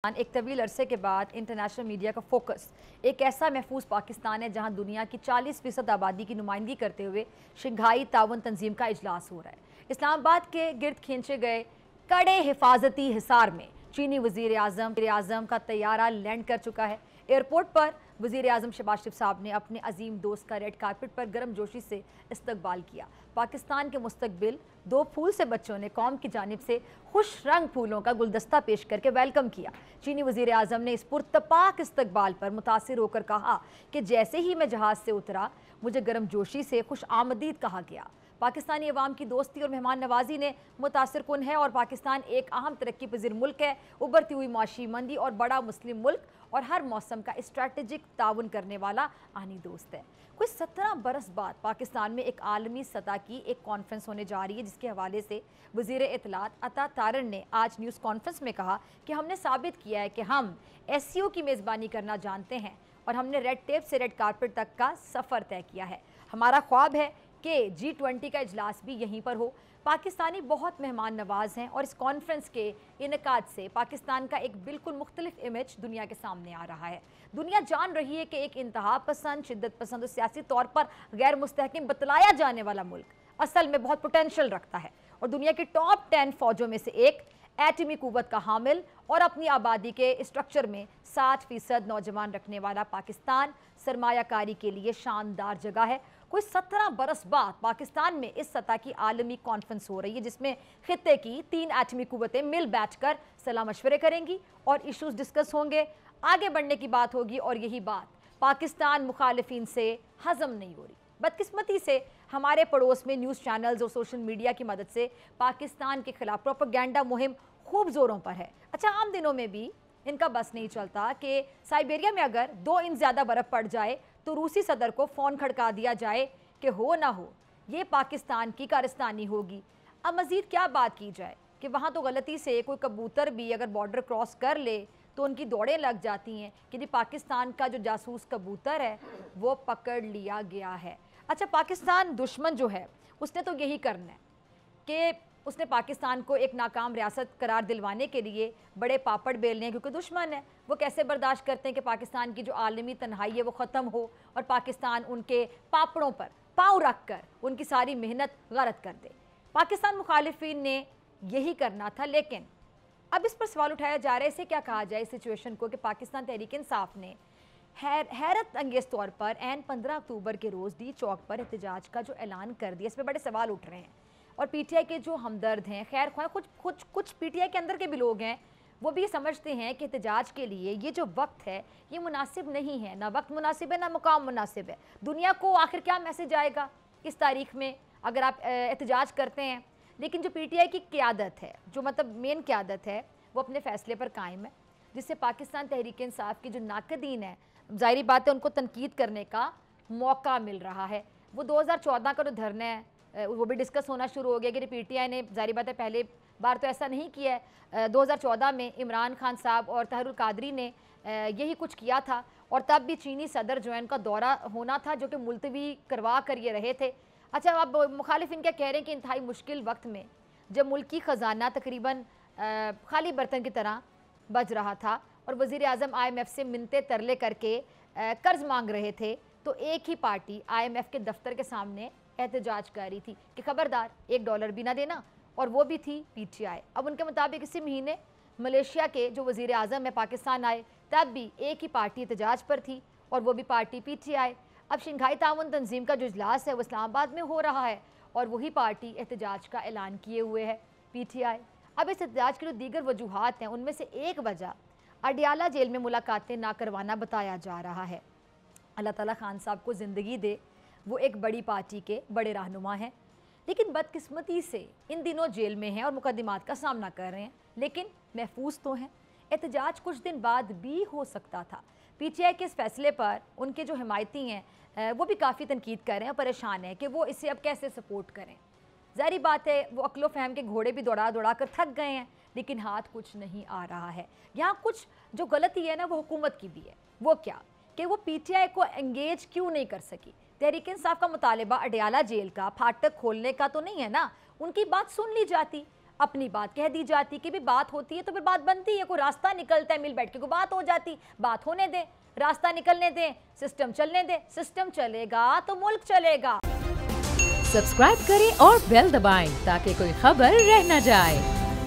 एक तवील अरसे के बाद इंटरनेशनल मीडिया का फोकस एक ऐसा महफूज पाकिस्तान है जहां दुनिया की 40% आबादी की नुमाइंदगी करते हुए शंघाई ताउन तंजीम का इजलास हो रहा है। इस्लामाबाद के गिर्द खींचे गए कड़े हिफाजती हिसार में चीनी वजीर आजम का तैयारा लैंड कर चुका है। एयरपोर्ट पर वजीर आजम शहबाज शरीफ साहब ने अपने अजीम दोस्त का रेड कारपेट पर गर्मजोशी से इस्तकबाल किया। पाकिस्तान के मुस्तकबिल दो फूल से बच्चों ने कौम की जानिब से खुश रंग फूलों का गुलदस्ता पेश करके वेलकम किया। चीनी वजीर आजम ने इस पुरतपाक इस्तकबाल पर मुतासिर होकर कहा कि जैसे ही मैं जहाज से उतरा मुझे गर्मजोशी से खुश आमदीद कहा गया। पाकिस्तानी अवाम की दोस्ती और मेहमान नवाजी ने मुतासिर कुन है और पाकिस्तान एक अहम तरक्की पजीर मुल्क है, उभरती हुई माशी मंदी और बड़ा मुस्लिम मुल्क और हर मौसम का स्ट्रेटेजिक ताउन करने वाला आनी दोस्त है। कोई 17 बरस बाद पाकिस्तान में एक आलमी सतह की एक कॉन्फ्रेंस होने जा रही है, जिसके हवाले से वज़ीर इत्तलात अता तारन ने आज न्यूज़ कॉन्फ्रेंस में कहा कि हमने साबित किया है कि हम SCO की मेज़बानी करना जानते हैं और हमने रेड टेप से रेड कारपेट तक का सफ़र तय किया है। हमारा ख्वाब है कि G20 का इजलास भी यहीं पर हो। पाकिस्तानी बहुत मेहमान नवाज हैं और इस कॉन्फ्रेंस के इनकाद से पाकिस्तान का एक बिल्कुल मुख्तलिफ इमेज दुनिया के सामने आ रहा है। दुनिया जान रही है कि एक इंतहा पसंद, शिद्दत पसंद और सियासी तौर पर गैर मुस्तहकिम बतलाया जाने वाला मुल्क असल में बहुत पोटेंशियल रखता है और दुनिया की टॉप 10 फौजों में से एक, एटमी कुव्वत का हामिल और अपनी आबादी के स्ट्रक्चर में 60% नौजवान रखने वाला पाकिस्तान सरमायाकारी के लिए शानदार जगह है। कोई 17 बरस बाद पाकिस्तान में इस सतह की आलमी कॉन्फ्रेंस हो रही है, जिसमें खित्ते की 3 एटमी कुव्वतें मिल बैठकर सलाह मशवरे करेंगी और इश्यूज डिस्कस होंगे, आगे बढ़ने की बात होगी। और यही बात पाकिस्तान मुखालिफिन से हजम नहीं हो रही। बदकिस्मती से हमारे पड़ोस में न्यूज़ चैनल्स और सोशल मीडिया की मदद से पाकिस्तान के खिलाफ प्रोपेगेंडा मुहिम खूब जोरों पर है। अच्छा, आम दिनों में भी इनका बस नहीं चलता कि साइबेरिया में अगर 2 इंच ज़्यादा बर्फ़ पड़ जाए तो रूसी सदर को फ़ोन खड़का दिया जाए कि हो ना हो ये पाकिस्तान की कारस्तानी होगी। अब मज़ीद क्या बात की जाए कि वहाँ तो गलती से कोई कबूतर भी अगर बॉर्डर क्रॉस कर ले तो उनकी दौड़ें लग जाती हैं कि पाकिस्तान का जो जासूस कबूतर है वो पकड़ लिया गया है। अच्छा, पाकिस्तान दुश्मन जो है उसने तो यही करना है कि उसने पाकिस्तान को एक नाकाम रियासत करार दिलवाने के लिए बड़े पापड़ बेलने हैं, क्योंकि दुश्मन है। वो कैसे बर्दाश्त करते हैं कि पाकिस्तान की जो आलमी तन्हाई है वो ख़त्म हो और पाकिस्तान उनके पापड़ों पर पाँव रख कर उनकी सारी मेहनत गारत कर दे। पाकिस्तान मुखालिफिन ने यही करना था, लेकिन अब इस पर सवाल उठाया जा रहा है इसे क्या कहा जाए इस सिचुएशन को कि पाकिस्तान तहरीक इंसाफ ने हैरत अंगेज़ तौर पर एन 15 अक्टूबर के रोज़ डी चौक पर एहतजाज का जो ऐलान कर दिया, इस पर बड़े सवाल उठ रहे हैं। और PTI के जो हमदर्द हैं, खैर ख्वाह कुछ PTI के अंदर के भी लोग हैं, वो भी समझते हैं कि एहतजाज के लिए ये जो वक्त है ये मुनासिब नहीं है। ना वक्त मुनासिब है, ना मुकाम मुनासिब है। दुनिया को आखिर क्या मैसेज आएगा इस तारीख में अगर आप एहतजाज करते हैं। लेकिन जो PTI की क़यादत है, जो मतलब मेन क़यादत है, वो अपने फ़ैसले पर कायम है, जिससे पाकिस्तान तहरीक इंसाफ की जो नाकदीन है, ज़ाहिर बात है उनको तनकीद करने का मौका मिल रहा है। वो 2014 का जो धरना है वो भी डिस्कस होना शुरू हो गया कि PTI ने ज़ाहिर बात है पहले बार तो ऐसा नहीं किया है। 2014 में इमरान खान साहब और तहरुल कादरी ने यही कुछ किया था और तब भी चीनी सदर जो है उनका दौरा होना था, जो कि मुलतवी करवा कर ये रहे थे। अच्छा, अब मुखालिफ इनका कह रहे हैं कि इंतहाई मुश्किल वक्त में जब मुल्की ख़जाना तकरीबन खाली बर्तन की तरह बज रहा था और वज़ीर आज़म IMF से मिन्नतें तरले करके कर्ज मांग रहे थे, तो एक ही पार्टी IMF के दफ्तर के सामने एहतजाज कर रही थी कि खबरदार $1 भी ना देना, और वो भी थी PTI। अब उनके मुताबिक इसी महीने मलेशिया के जो वज़ीर आज़म है पाकिस्तान आए, तब भी एक ही पार्टी एहतजाज पर थी और वो भी पार्टी PTI। अब शंघाई ताउन तंजीम का जो इजलास है वो इस्लामाबाद में हो रहा है और वही पार्टी एहतजाज का ऐलान किए हुए है PTI। अब इस एहतजाज की जो दीगर वजूहात हैं उनमें से एक वजह अडियाला जेल में मुलाकातें ना करवाना बताया जा रहा है। अल्लाह ताला खान साहब को ज़िंदगी दे, वो एक बड़ी पार्टी के बड़े रहनुमा हैं, लेकिन बदकिस्मती से इन दिनों जेल में हैं और मुकदमात का सामना कर रहे हैं, लेकिन महफूज तो हैं। एहतजाज कुछ दिन बाद भी हो सकता था। PTI के इस फैसले पर उनके जो हिमायती हैं वो भी काफ़ी तनकीद कर रहे हैं और परेशान हैं कि वो इसे अब कैसे सपोर्ट करें। ज़ाहिर बात है वो अक्लो फ़हम के घोड़े भी दौड़ा दौड़ा कर थक गए हैं, लेकिन हाथ कुछ नहीं आ रहा है। यहाँ कुछ जो गलती है ना वो हुकूमत की भी है। वो क्या कि वो PTI को एंगेज क्यों नहीं कर सकी। तहरीक इंसाफ का मुतालबा अडियाला जेल का फाटक खोलने का तो नहीं है ना, उनकी बात सुन ली जाती। अपनी बात कह दी जाती कि भी बात होती है तो फिर बात बनती है, कोई रास्ता निकलता है, मिल बैठ के कोई बात हो जाती, बात होने दें, रास्ता निकलने दें, सिस्टम चलने दें। सिस्टम चलेगा तो मुल्क चलेगा। सब्सक्राइब करें और बेल दबाएं ताकि कोई खबर रह न जाए।